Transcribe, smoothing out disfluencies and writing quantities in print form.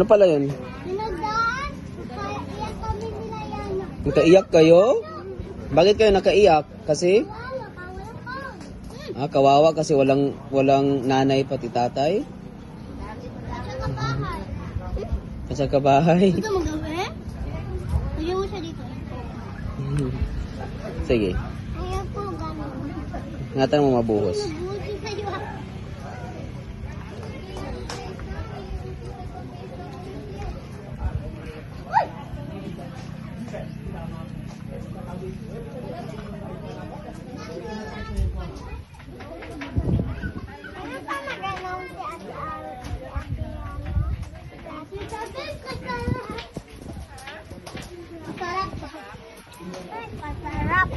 Ano pala yun? Pinagdaan. Iyak kami nilayan. Nakaiyak kayo? Bakit kayo nakaiyak? Kasi? Wala pa. Kawawa kasi walang nanay pati tatay. Sa kabahay. Sa kabahay. Ito mo gawin? Lagyan mo siya dito. Sige. Ayan po, gano'n. Ingatan mo mabuhos. Buti sa'yo. Ano pa naganaw si Ate Ara? Masarap. Masarap.